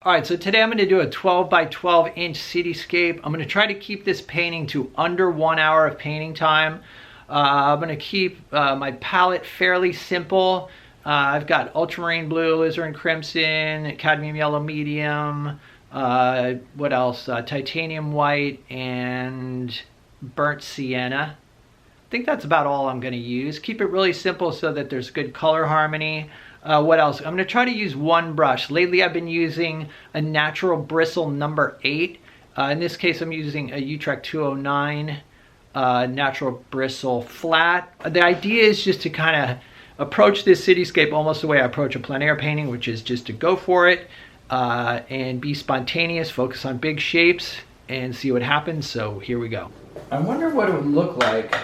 All right, so today I'm going to do a 12 by 12 inch cityscape. I'm going to try to keep this painting to under 1 hour of painting time. I'm going to keep my palette fairly simple. I've got ultramarine blue, alizarin crimson, cadmium yellow medium, what else? Titanium white and burnt sienna. I think that's about all I'm going to use. Keep it really simple so that there's good color harmony. What else? I'm going to try to use one brush. Lately I've been using a natural bristle number 8. In this case I'm using a Utrecht 209 natural bristle flat. The idea is just to kind of approach this cityscape almost the way I approach a plein air painting, which is just to go for it and be spontaneous, focus on big shapes and see what happens. So here we go. I wonder what it would look like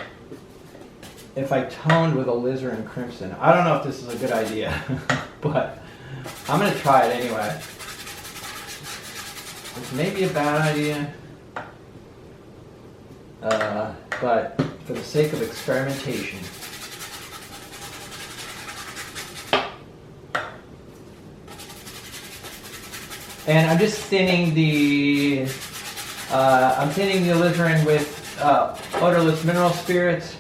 if I toned with alizarin crimson. I don't know if this is a good idea, but I'm gonna try it anyway. This may be a bad idea, but for the sake of experimentation. And I'm just thinning the, alizarin with odorless mineral spirits.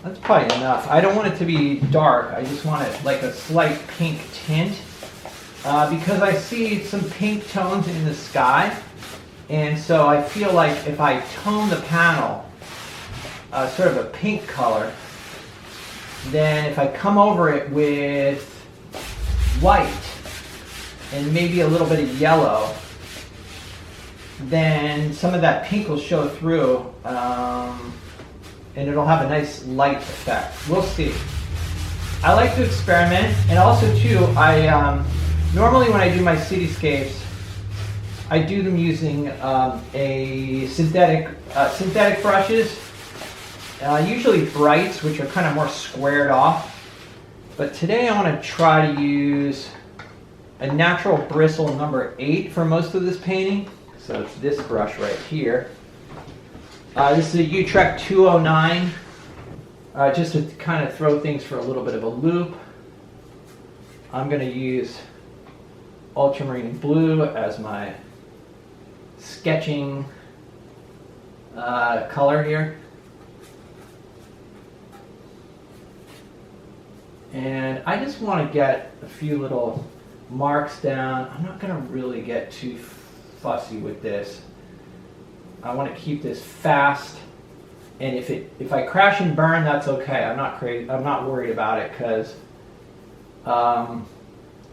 That's probably enough. I don't want it to be dark. I just want it like a slight pink tint because I see some pink tones in the sky. And so I feel like if I tone the panel sort of a pink color, then if I come over it with white and maybe a little bit of yellow, then some of that pink will show through. And it'll have a nice light effect. We'll see. I like to experiment, and also too, I normally when I do my cityscapes, I do them using a synthetic brushes, usually brights, which are kind of more squared off. But today I want to try to use a natural bristle number 8 for most of this painting. So it's this brush right here. This is a Utrecht 209, just to kind of throw things for a little bit of a loop. I'm going to use ultramarine blue as my sketching color here. And I just want to get a few little marks down. I'm not going to really get too fussy with this. I want to keep this fast, and if I crash and burn, that's okay. I'm not crazy. I'm not worried about it because I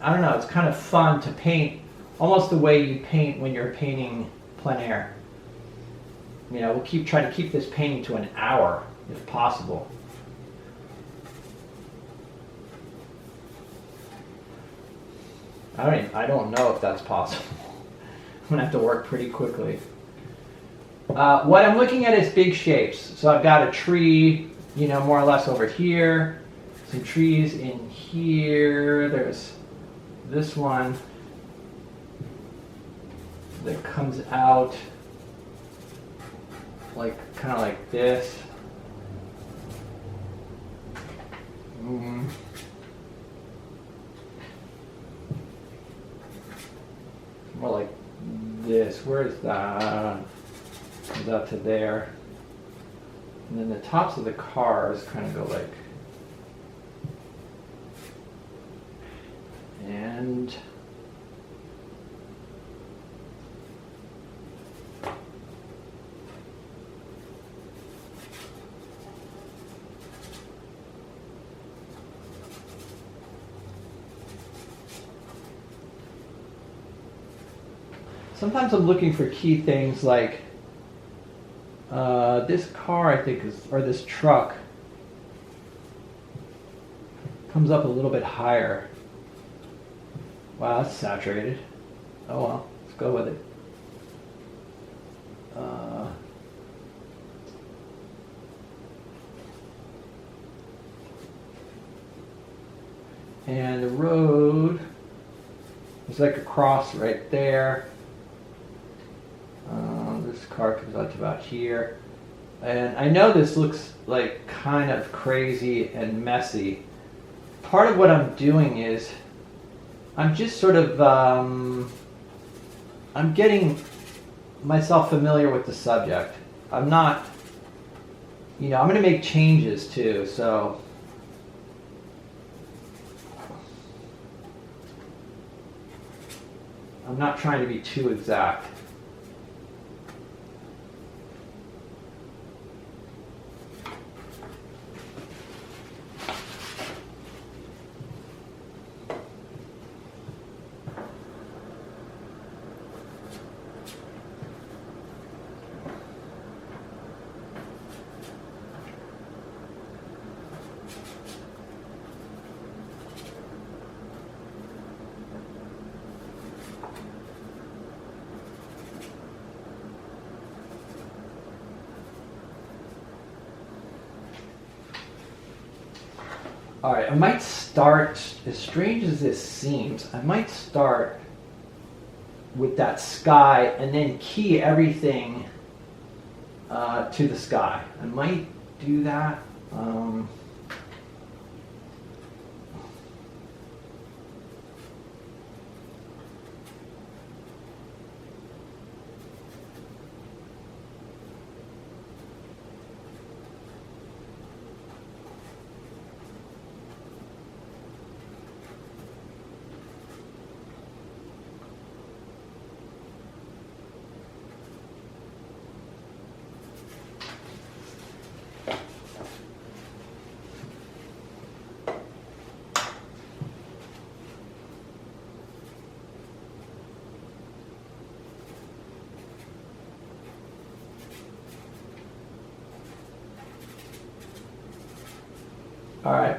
don't know. It's kind of fun to paint almost the way you paint when you're painting plein air. You know, we'll try to keep this painting to an hour if possible. I don't know if that's possible. I'm gonna have to work pretty quickly. What I'm looking at is big shapes. So I've got a tree, you know, more or less over here. Some trees in here. There's this one that comes out like kind of like this. More like this. Where's that? Comes out to there, and then the tops of the cars kind of go like, and sometimes I'm looking for key things like this car, I think, or this truck comes up a little bit higher. Wow, that's saturated. Oh well, let's go with it. And the road, there's like a cross right there. This car comes out to about here. And I know this looks like kind of crazy and messy. Part of what I'm doing is I'm just sort of, I'm getting myself familiar with the subject. I'm not, I'm going to make changes too, so. I'm not trying to be too exact. All right, I might start, as strange as this seems, I might start with that sky and then key everything to the sky. I might do that. All right.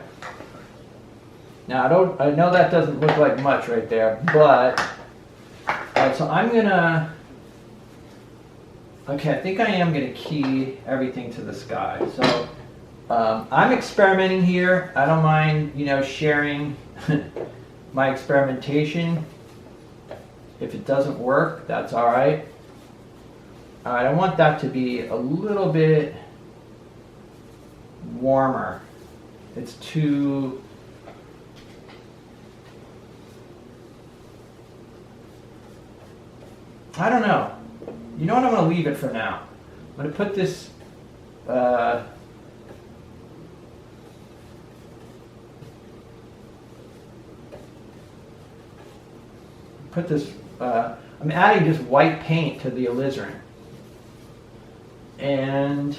Now I know that doesn't look like much right there, but all right. So I'm gonna. Okay, I think I am gonna key everything to the sky. So I'm experimenting here. I don't mind, sharing my experimentation. If it doesn't work, that's all right. All right. I want that to be a little bit warmer. It's too. I don't know. You know what? I'm going to leave it for now. I'm going to put this. I'm adding just white paint to the alizarin. And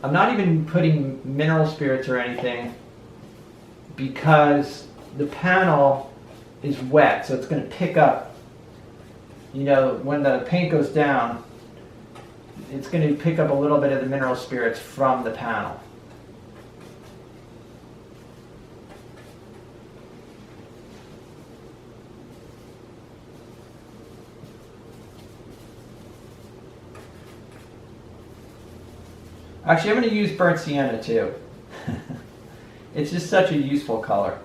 I'm not even putting mineral spirits or anything because the panel is wet, so it's going to pick up, when the paint goes down, it's going to pick up a little bit of the mineral spirits from the panel. Actually, I'm going to use burnt sienna too. It's just such a useful color.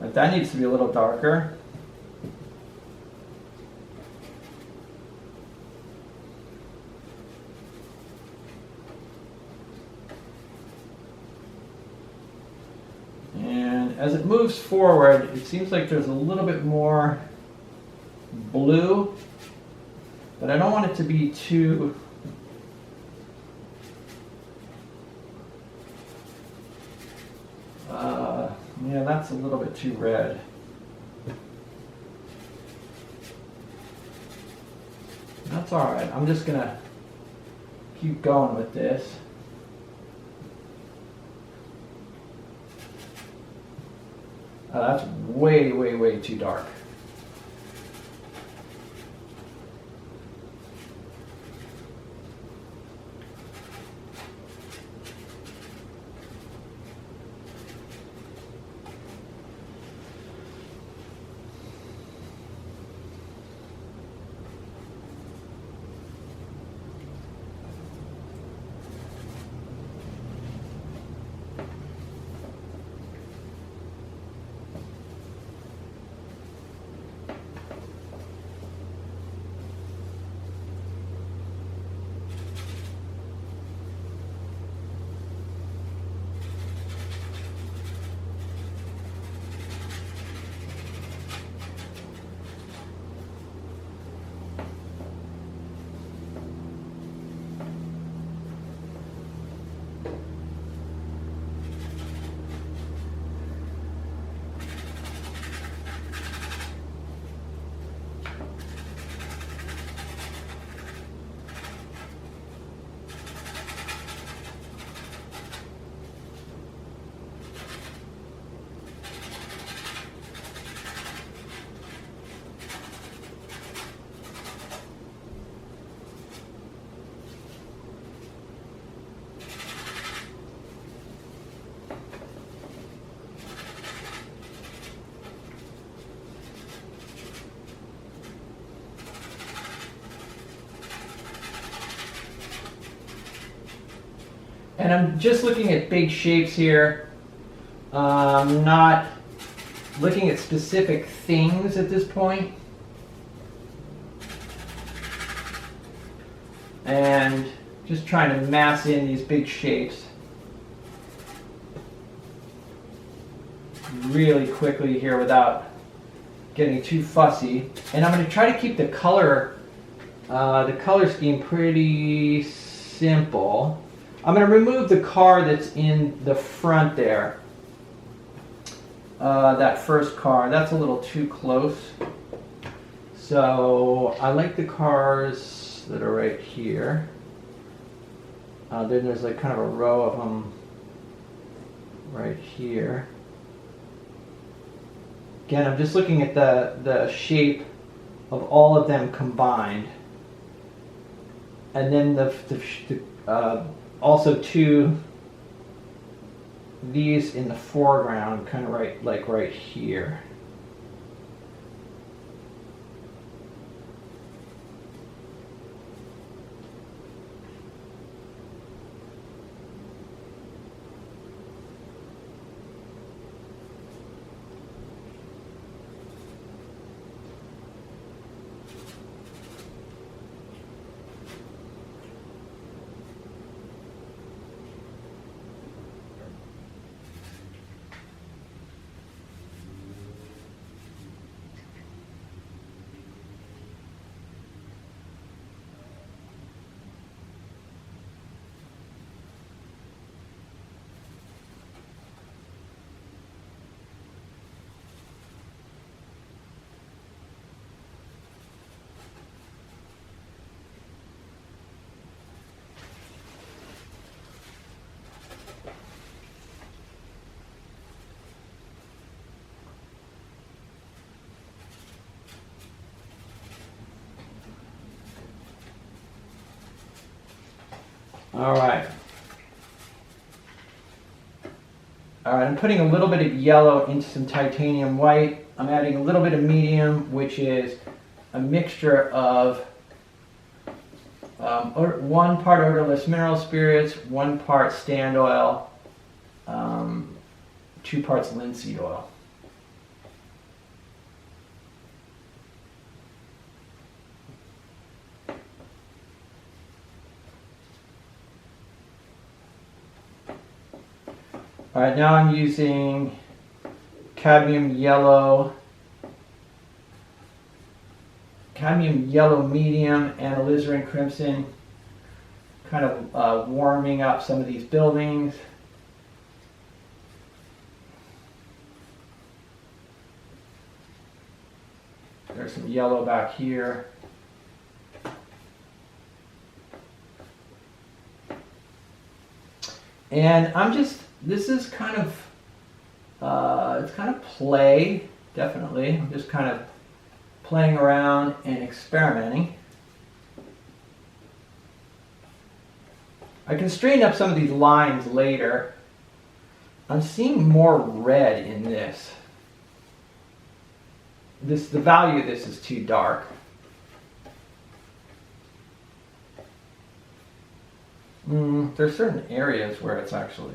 But that needs to be a little darker. And as it moves forward, it seems like there's a little bit more blue, but I don't want it to be too yeah, that's a little bit too red. That's all right. I'm just going to keep going with this. That's way, way, way too dark. And I'm just looking at big shapes here. Not looking at specific things at this point. And just trying to mass in these big shapes really quickly here without getting too fussy. And I'm going to try to keep the color scheme pretty simple. I'm going to remove the car that's in the front there. That first car, that's a little too close. So I like the cars that are right here. Then there's like kind of a row of them right here. Again, I'm just looking at the shape of all of them combined. And then also these in the foreground, kind of right here. All right, I'm putting a little bit of yellow into some titanium white. I'm adding a little bit of medium, which is a mixture of 1 part odorless mineral spirits, 1 part stand oil, 2 parts linseed oil. All right, now I'm using cadmium yellow medium and alizarin crimson, kind of warming up some of these buildings. There's some yellow back here. And this is kind of, it's kind of play, definitely. I'm just kind of playing around and experimenting. I can straighten up some of these lines later. I'm seeing more red in this. The value of this is too dark. There's certain areas where it's actually...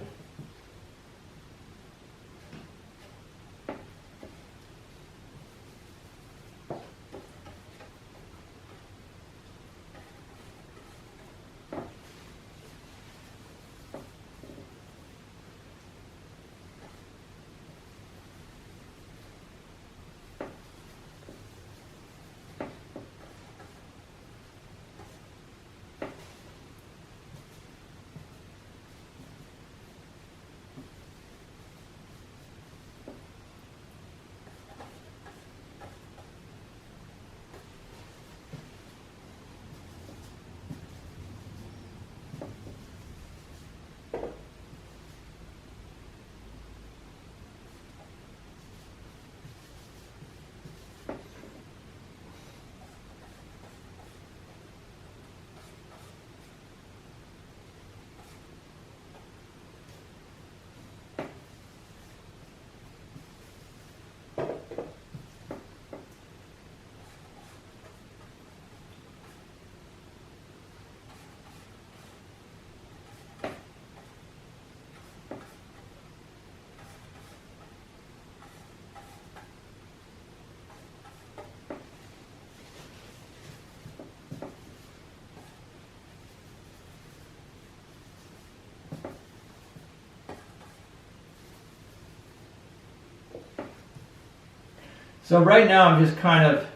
So right now I'm just kind of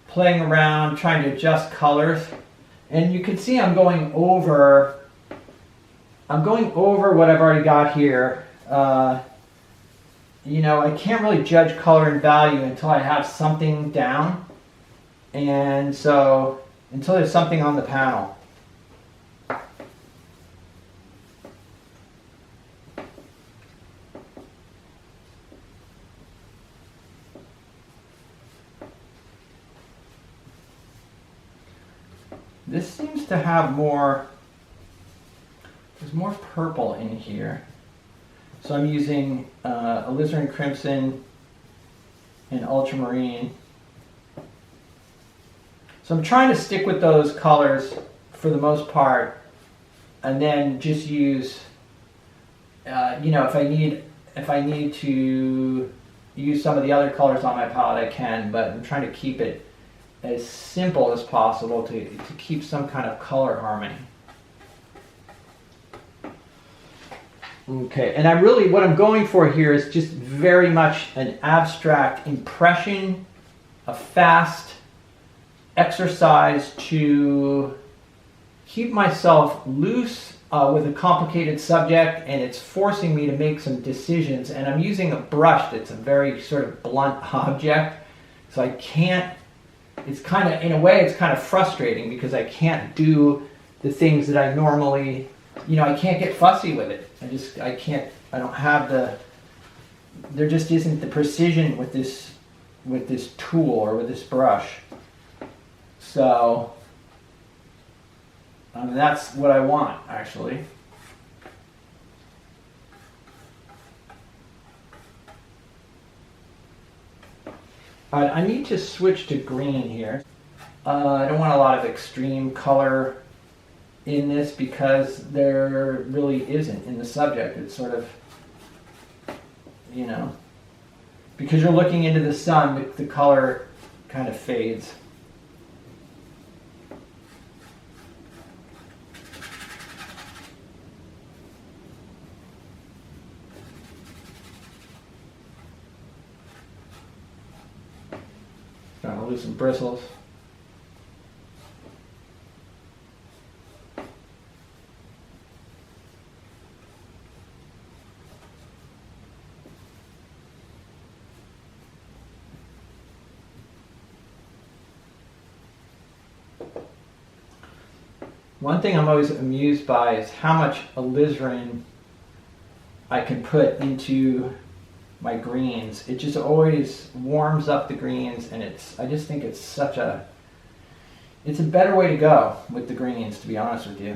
playing around, trying to adjust colors. And you can see I'm going over what I've already got here. You know, I can't really judge color and value until I have something down. And so, until there's something on the panel. This seems to have more, there's more purple in here. So I'm using alizarin crimson and ultramarine. So I'm trying to stick with those colors for the most part, and then just use, you know, if I need to use some of the other colors on my palette, I can, but I'm trying to keep it as simple as possible to keep some kind of color harmony. Okay, and what I'm going for here is just very much an abstract impression, a fast exercise to keep myself loose with a complicated subject, and it's forcing me to make some decisions. And I'm using a brush that's a very sort of blunt object, so I can't, it's kind of, in a way, it's kind of frustrating because I can't do the things that I normally, you know, I can't get fussy with it. I don't have there just isn't the precision with this tool or with this brush. So, I mean, that's what I want, actually. I need to switch to green here. I don't want a lot of extreme color in this because there really isn't in the subject. It's sort of, you know, because you're looking into the sun, the color kind of fades. Trying to lose some bristles. One thing I'm always amused by is how much alizarin I can put into my greens. It just always warms up the greens, and I just think it's a better way to go with the greens, to be honest with you.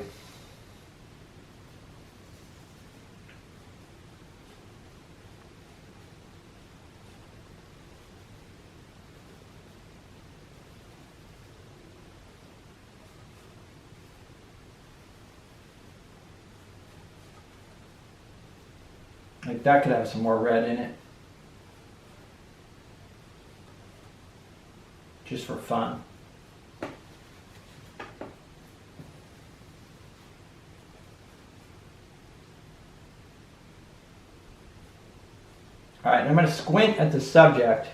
Like that could have some more red in it. Just for fun. All right, I'm going to squint at the subject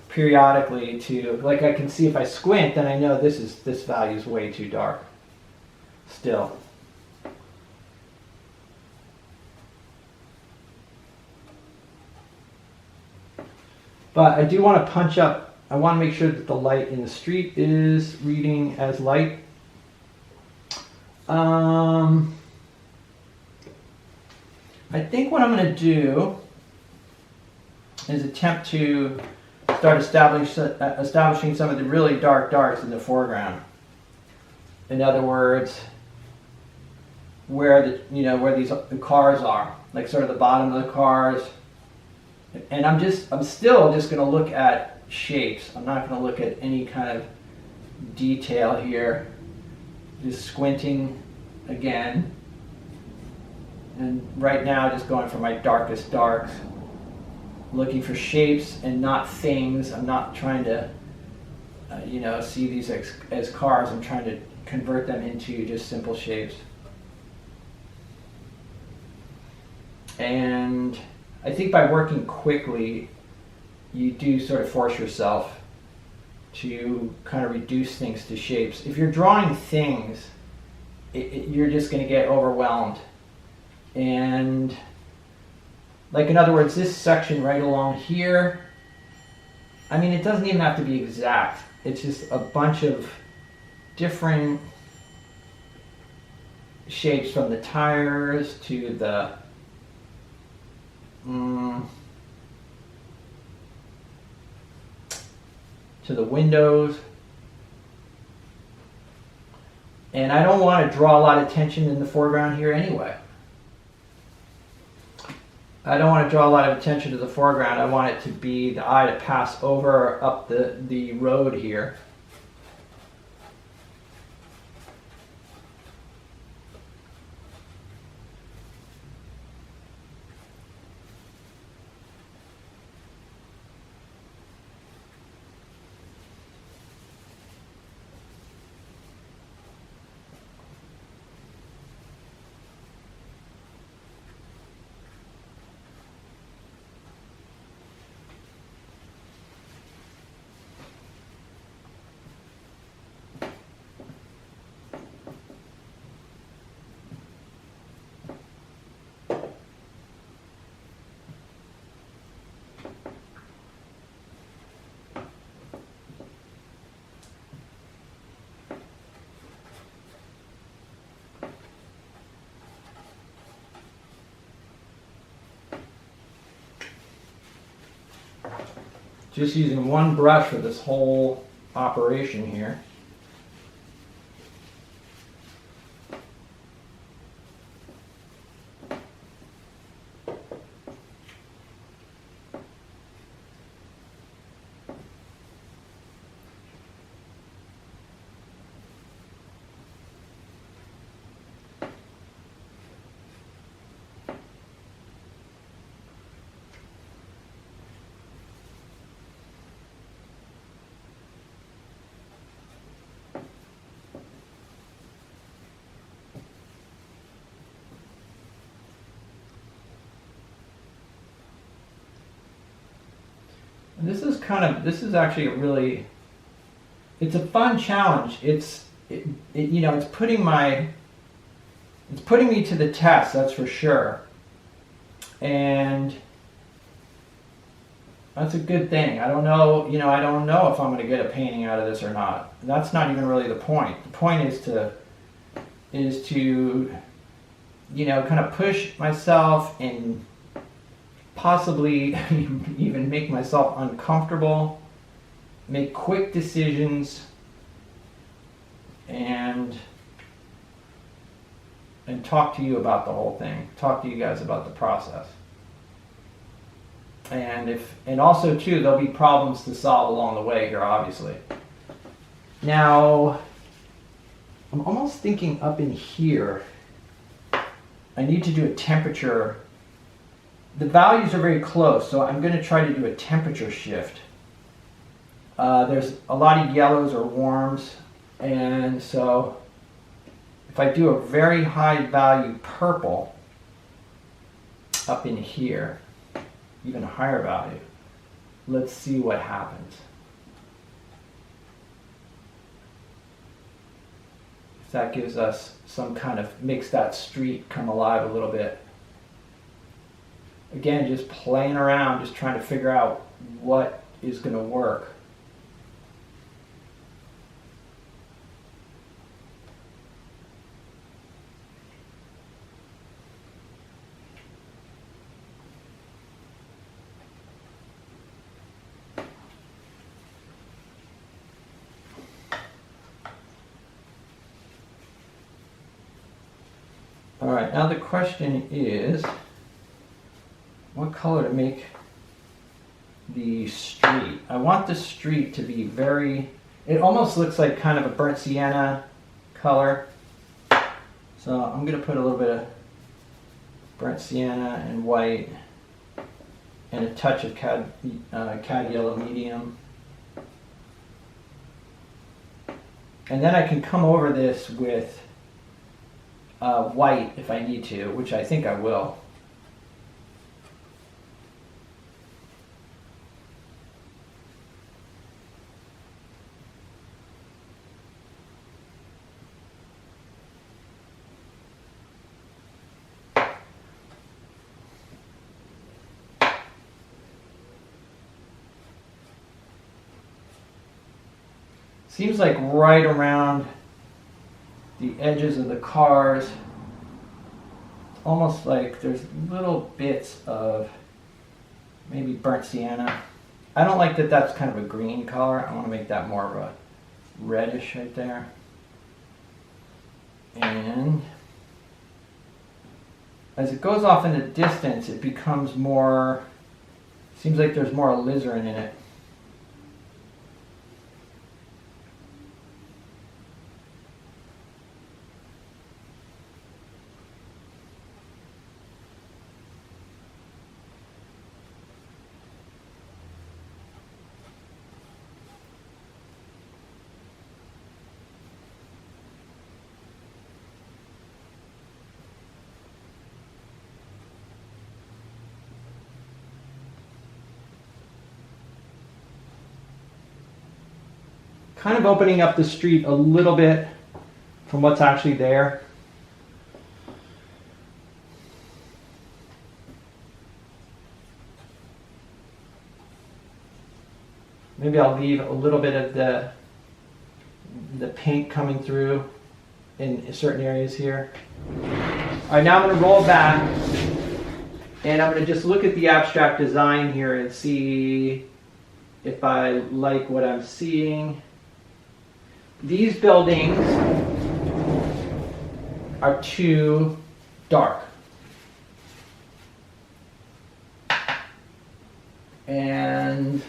periodically to, like, I can see if I squint, then I know this value is way too dark still. But I do want to punch up, I want to make sure that the light in the street is reading as light. I think what I'm going to do is attempt to start establishing some of the really dark darks in the foreground. In other words, where the cars are, like sort of the bottom of the cars. And I'm still just going to look at shapes. I'm not going to look at any kind of detail here. Just squinting again. And right now just going for my darkest darks. Looking for shapes and not things. I'm not trying to see these as cars. I'm trying to convert them into just simple shapes. And I think by working quickly, you do sort of force yourself to kind of reduce things to shapes. If you're drawing things, you're just going to get overwhelmed. And like, in other words, this section right along here, I mean, it doesn't even have to be exact. It's just a bunch of different shapes, from the tires to the windows. And I don't want to draw a lot of tension in the foreground here anyway. I don't want to draw a lot of attention to the foreground. I want it to be the eye to pass over up the road here. Just using one brush for this whole operation here. And this is actually a really, it's a fun challenge. It's putting me to the test, that's for sure. And that's a good thing. I don't know if I'm going to get a painting out of this or not. That's not even really the point. The point is to kind of push myself and possibly even make myself uncomfortable, make quick decisions, and talk to you about the whole thing. Talk to you guys about the process. And also too, there'll be problems to solve along the way here, obviously. Now, I'm almost thinking up in here, I need to do a temperature. The values are very close, so I'm going to try to do a temperature shift. There's a lot of yellows or warms, and so if I do a very high value purple up in here, even a higher value, let's see what happens. If that gives us some kind of, makes that street come alive a little bit. Again, just playing around, just trying to figure out what is going to work. All right, now the question is, what color to make the street? I want the street to be very, it almost looks like kind of a burnt sienna color. So I'm going to put a little bit of burnt sienna and white and a touch of cad yellow medium. And then I can come over this with white if I need to, which I think I will. seems like right around the edges of the cars, almost like there's little bits of maybe burnt sienna. I don't like that that's kind of a green color. I want to make that more of a reddish right there. And as it goes off in the distance, it becomes more, seems like there's more alizarin in it. Kind of opening up the street a little bit from what's actually there. Maybe I'll leave a little bit of the paint coming through in certain areas here. All right, now I'm going to roll back and I'm going to just look at the abstract design here and see if I like what I'm seeing. These buildings are too dark. And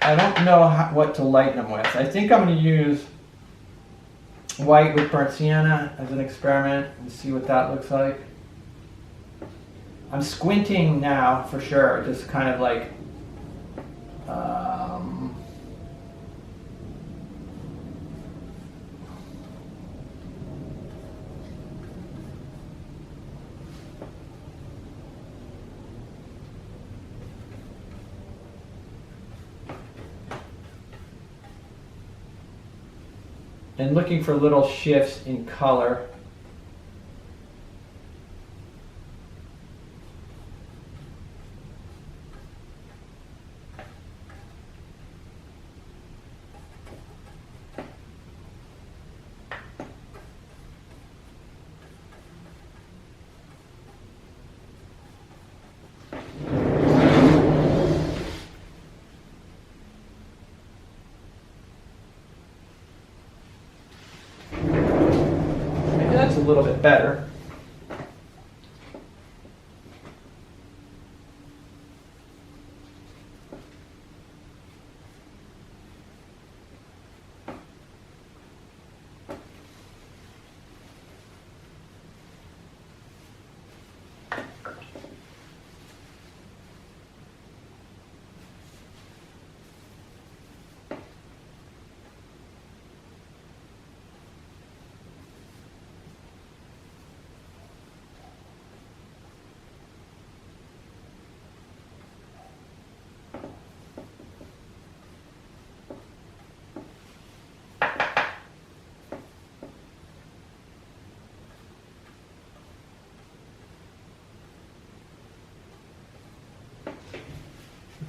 I don't know what to lighten them with. I think I'm going to use white with burnt sienna as an experiment and see what that looks like. I'm squinting now for sure, just kind of like and looking for little shifts in color. A little bit better.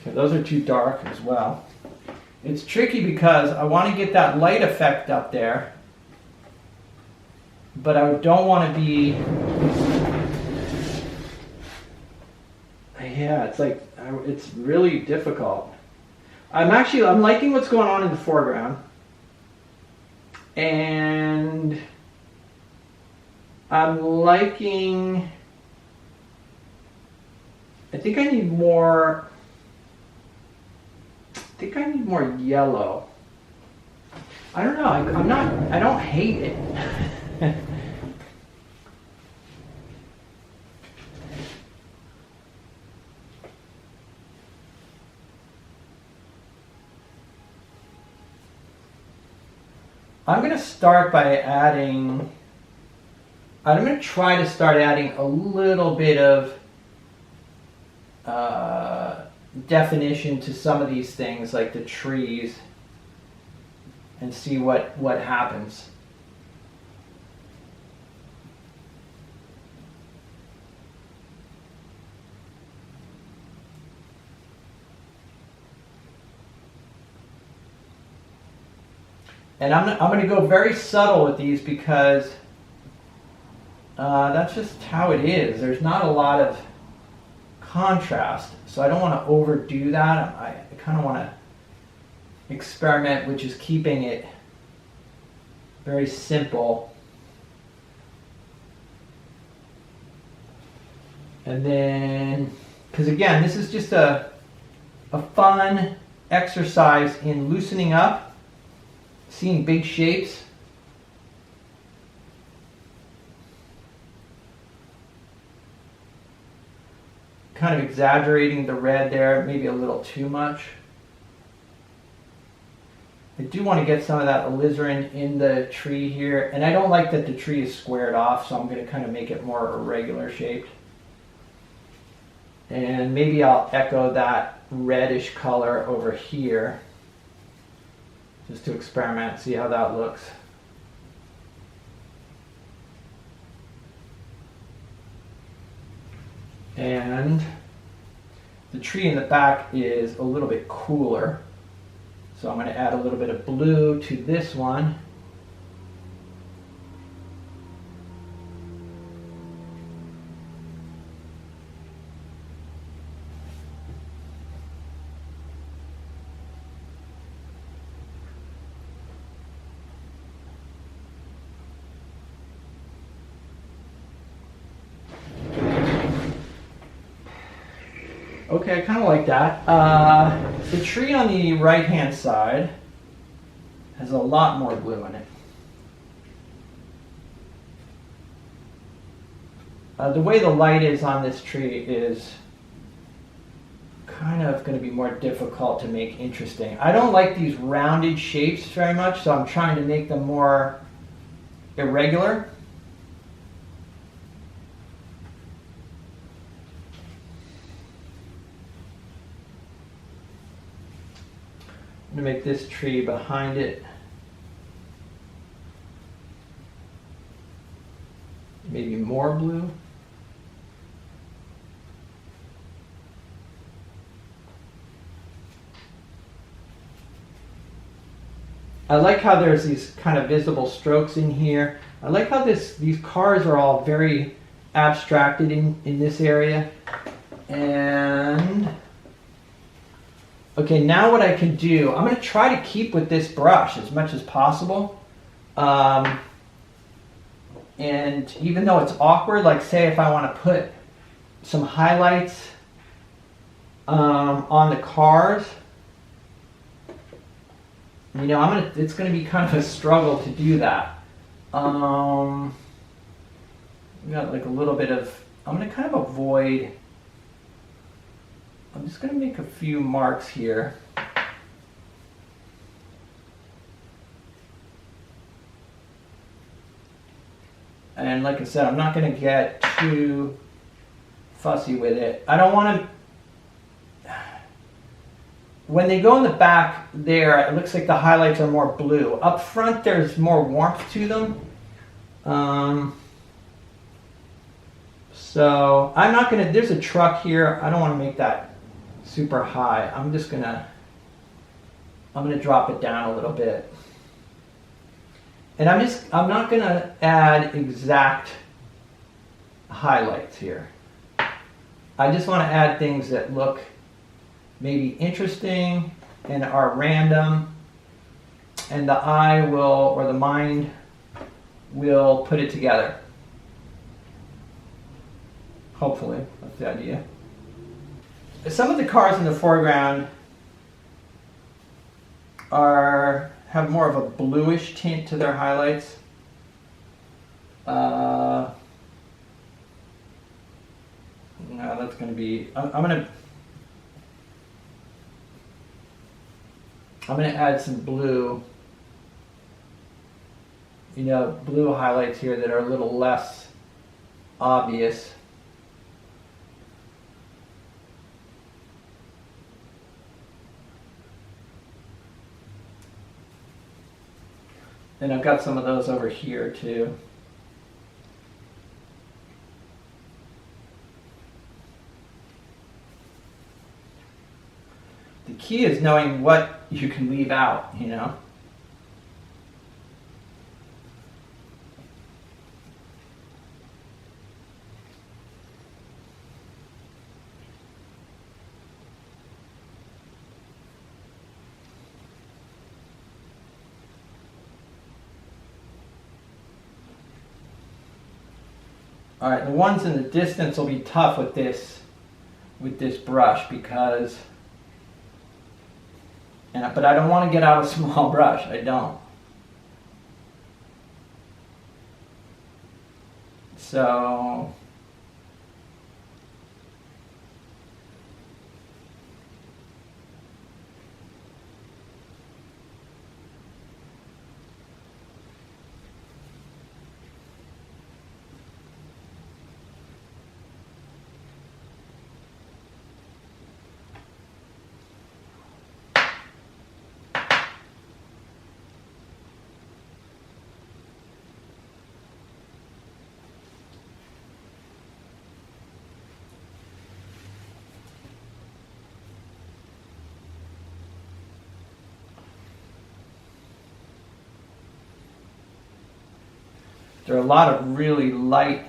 Okay, those are too dark as well. It's tricky because I want to get that light effect up there, but I don't want to be, yeah, it's like, it's really difficult. I'm liking what's going on in the foreground, and I'm liking, I think I need more yellow. I don't know, I don't hate it. I'm going to start by adding, I'm going to try to start adding a little bit of definition to some of these things, like the trees, and see what happens. And I'm going to go very subtle with these because that's just how it is. There's not a lot of contrast, so I don't want to overdo that. I kind of want to experiment with just keeping it very simple. And then, because again, this is just a fun exercise in loosening up, seeing big shapes. Kind of exaggerating the red there, maybe a little too much. I do want to get some of that alizarin in the tree here, and I don't like that the tree is squared off, so I'm going to kind of make it more irregular shaped. And maybe I'll echo that reddish color over here, just to experiment, see how that looks. And the tree in the back is a little bit cooler, so I'm going to add a little bit of blue to this one. Okay, I kind of like that. The tree on the right-hand side has a lot more blue in it. The way the light is on this tree is kind of going to be more difficult to make interesting. I don't like these rounded shapes very much, so I'm trying to make them more irregular. I'm going to make this tree behind it maybe more blue. I like how there's these kind of visible strokes in here. I like how these cars are all very abstracted in this area. And okay, now what I can do, I'm going to try to keep with this brush as much as possible. And even though it's awkward, like say if I want to put some highlights on the cars, you know, it's going to be kind of a struggle to do that. We got like a little bit of, I'm going to kind of avoid, I'm just going to make a few marks here. And like I said, I'm not going to get too fussy with it. I don't want to, when they go in the back there, it looks like the highlights are more blue. Up front, there's more warmth to them. So I'm not going to, there's a truck here. I don't want to make that super high. I'm going to drop it down a little bit. And I'm not going to add exact highlights here. I just want to add things that look maybe interesting and are random, and the eye will, or the mind will put it together. Hopefully, that's the idea. Some of the cars in the foreground have more of a bluish tint to their highlights. No, that's going to be, I'm going to add some blue, blue highlights here that are a little less obvious. And I've got some of those over here too. The key is knowing what you can leave out, All right, the ones in the distance will be tough with this brush because, but I don't want to get out a small brush. I don't. So there are a lot of really light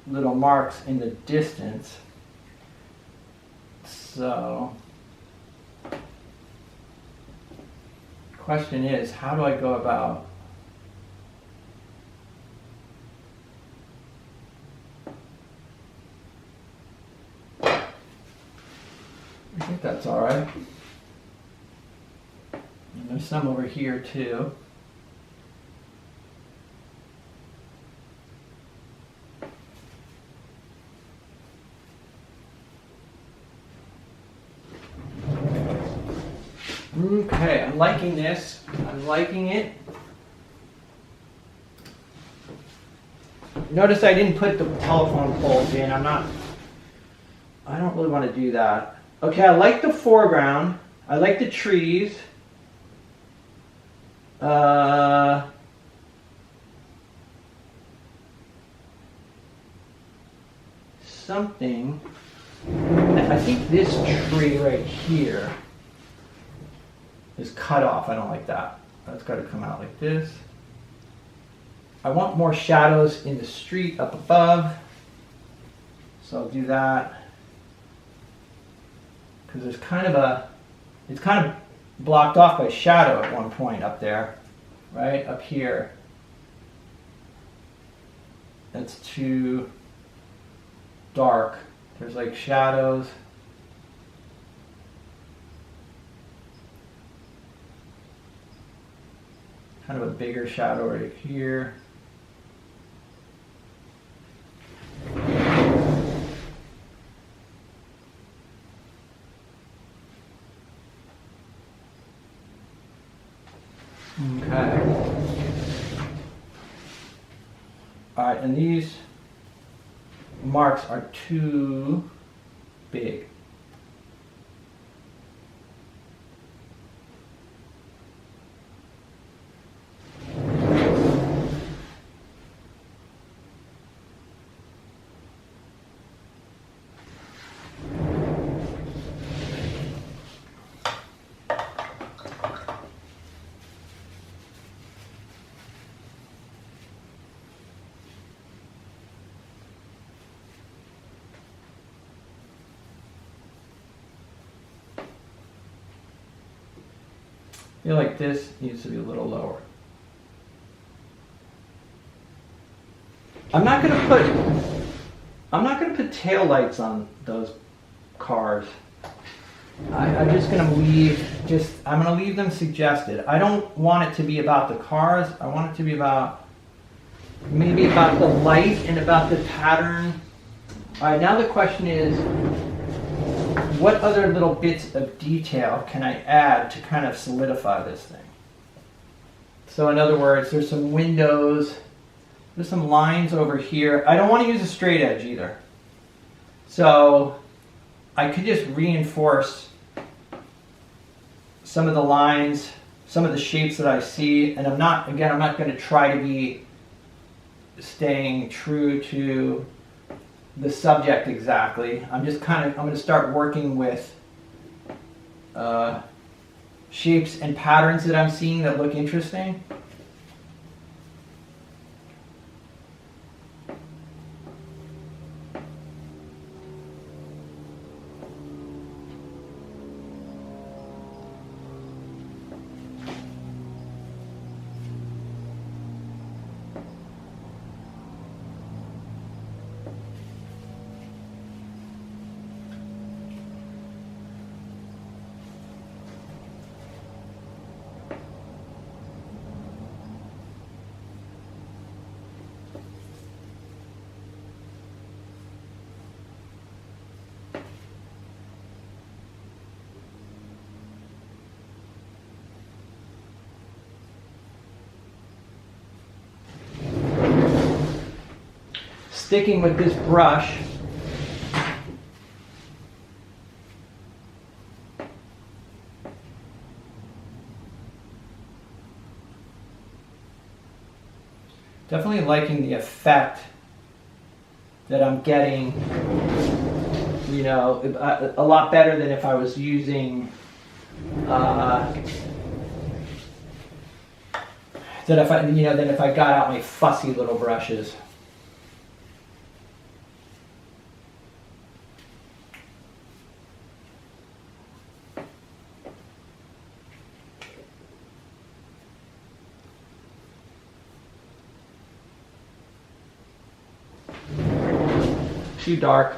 little marks in the distance. So, the question is, how do I go about I think that's all right. And there's some over here too. Okay, I'm liking this. I'm liking it. Notice I didn't put the telephone poles in. I don't really want to do that. Okay, I like the foreground. I like the trees. Something. I think this tree right here is cut off. I don't like that. That's got to come out like this. I want more shadows in the street up above. So I'll do that. Because there's it's kind of blocked off by shadow at one point up there. Right? Up here. That's too dark. There's like shadows. Kind of a bigger shadow right here. Okay. All right, and these marks are too big. I feel like this needs to be a little lower. I'm not gonna put tail lights on those cars. I'm just gonna I'm gonna leave them suggested. I don't want it to be about the cars. I want it to be maybe about the light and about the pattern. All right, now the question is, what other little bits of detail can I add to kind of solidify this thing? So in other words, there's some windows, there's some lines over here. I don't want to use a straight edge either. So I could just reinforce some of the lines, some of the shapes that I see, and I'm not going to try to be staying true to the subject exactly. I'm going to start working with shapes and patterns that I'm seeing that look interesting. sticking with this brush, definitely liking the effect that I'm getting, you know, a lot better than if I was using, than if I got out my fussy little brushes. Too dark.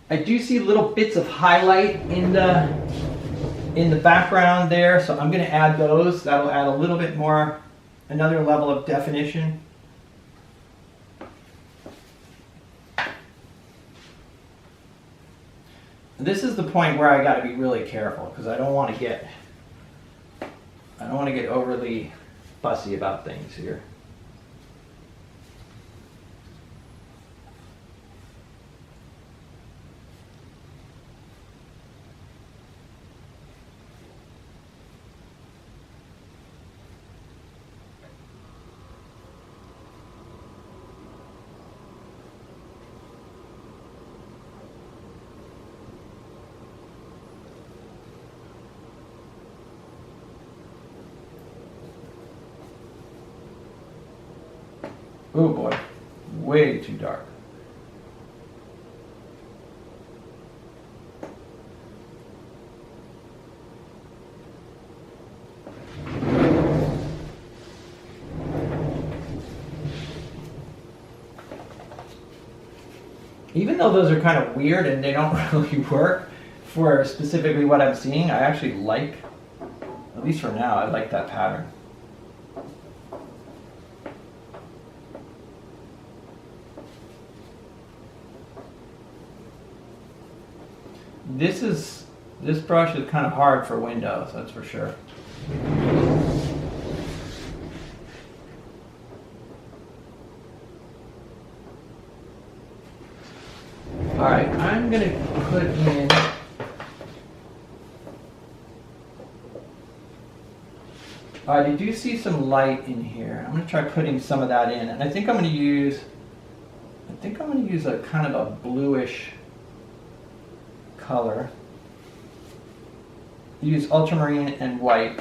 I do see little bits of highlight in the background there, so I'm going to add those. That'll add a little bit more, another level of definition. This is the point where I got to be really careful because I don't want to get overly fussy about things here. Oh boy, way too dark. Even though those are kind of weird and they don't really work for specifically what I'm seeing, I actually like, at least for now, I like that pattern. This brush is kind of hard for Windows, that's for sure. All right, I'm gonna put in all right, I do see some light in here. I'm gonna try putting some of that in, and I think I'm gonna use a kind of a bluish color. Use ultramarine and white.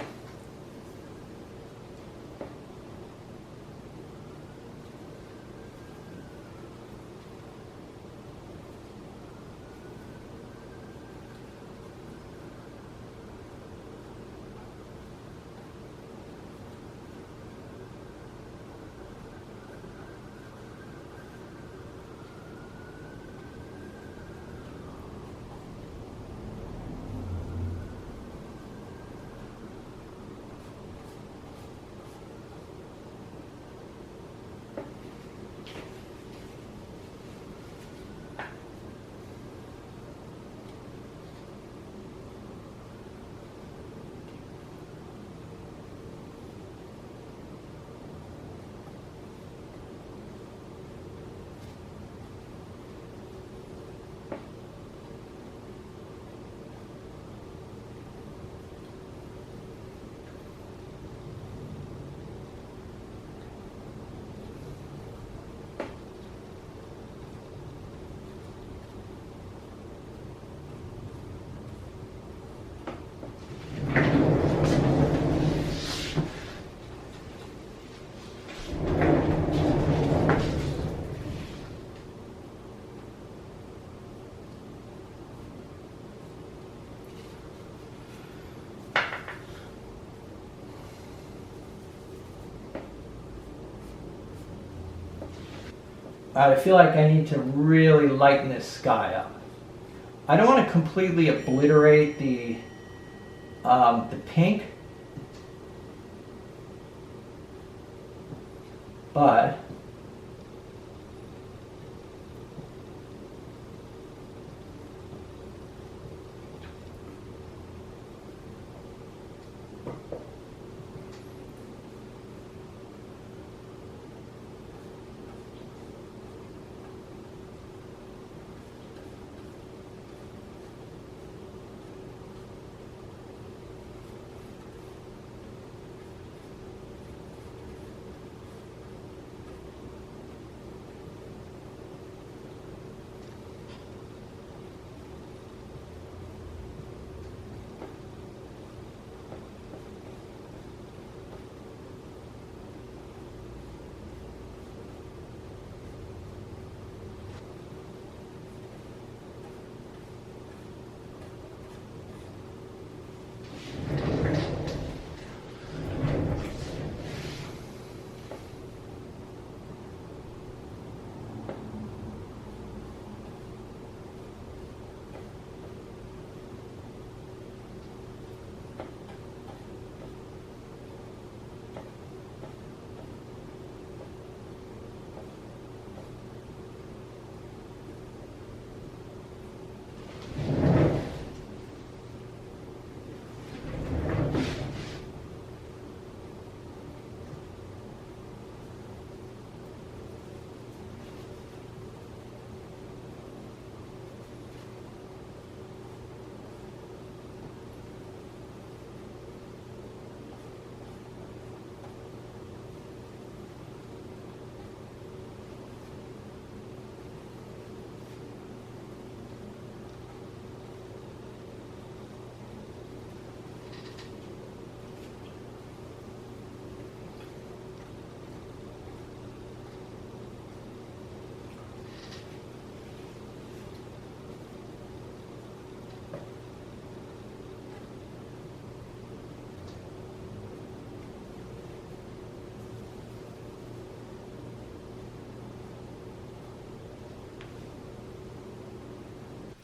I feel like I need to really lighten this sky up. I don't want to completely obliterate the the pink, but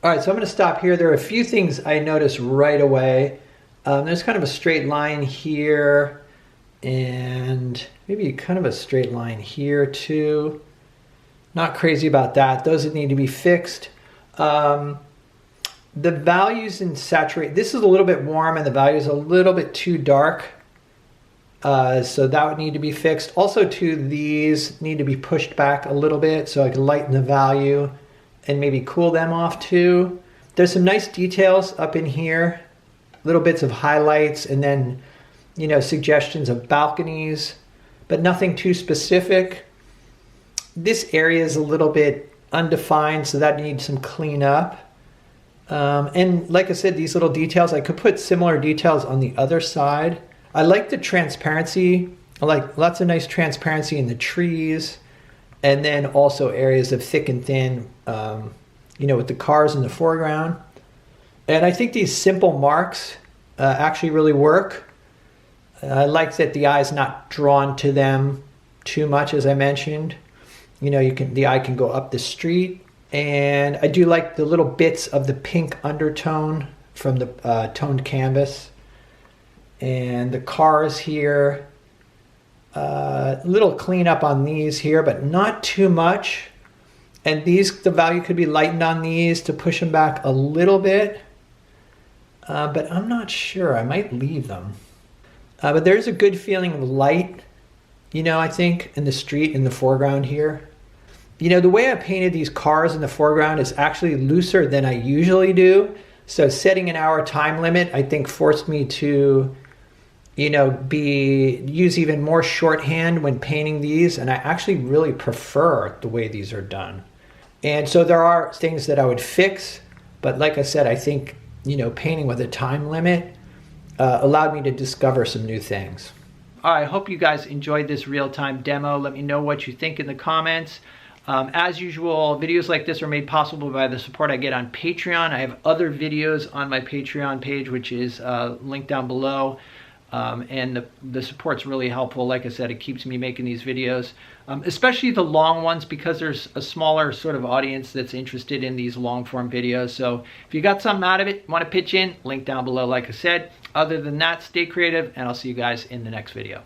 all right, so I'm going to stop here. There are a few things I noticed right away. There's kind of a straight line here, and maybe kind of a straight line here too. Not crazy about that. Those that need to be fixed. The values in saturate, this is a little bit warm and the value is a little bit too dark. So that would need to be fixed. Also too, these need to be pushed back a little bit so I can lighten the value and maybe cool them off too. There's some nice details up in here, little bits of highlights, and then, you know, suggestions of balconies, but nothing too specific. This area is a little bit undefined, so that needs some cleanup. And like I said, these little details, I could put similar details on the other side. I like the transparency. I like lots of nice transparency in the trees. And then also areas of thick and thin, you know, with the cars in the foreground. And I think these simple marks actually really work. I like that the eye's not drawn to them too much, as I mentioned. You know, the eye can go up the street. And I do like the little bits of the pink undertone from the toned canvas. And the cars here. Little cleanup on these here, but not too much. And these, the value could be lightened on these to push them back a little bit. But I'm not sure. I might leave them. But there's a good feeling of light, you know, I think, in the street in the foreground here. You know, the way I painted these cars in the foreground is actually looser than I usually do. So setting an hour time limit, I think, forced me to, you know, use even more shorthand when painting these, and I actually really prefer the way these are done. And so there are things that I would fix, but like I said, I think, you know, painting with a time limit allowed me to discover some new things. All right, I hope you guys enjoyed this real-time demo. Let me know what you think in the comments. As usual, videos like this are made possible by the support I get on Patreon. I have other videos on my Patreon page, which is linked down below. and the support's really helpful. Like I said, it keeps me making these videos, especially the long ones, because there's a smaller sort of audience that's interested in these long form videos. So if you got something out of it, want to pitch in, link down below, like I said. Other than that, stay creative, and I'll see you guys in the next video.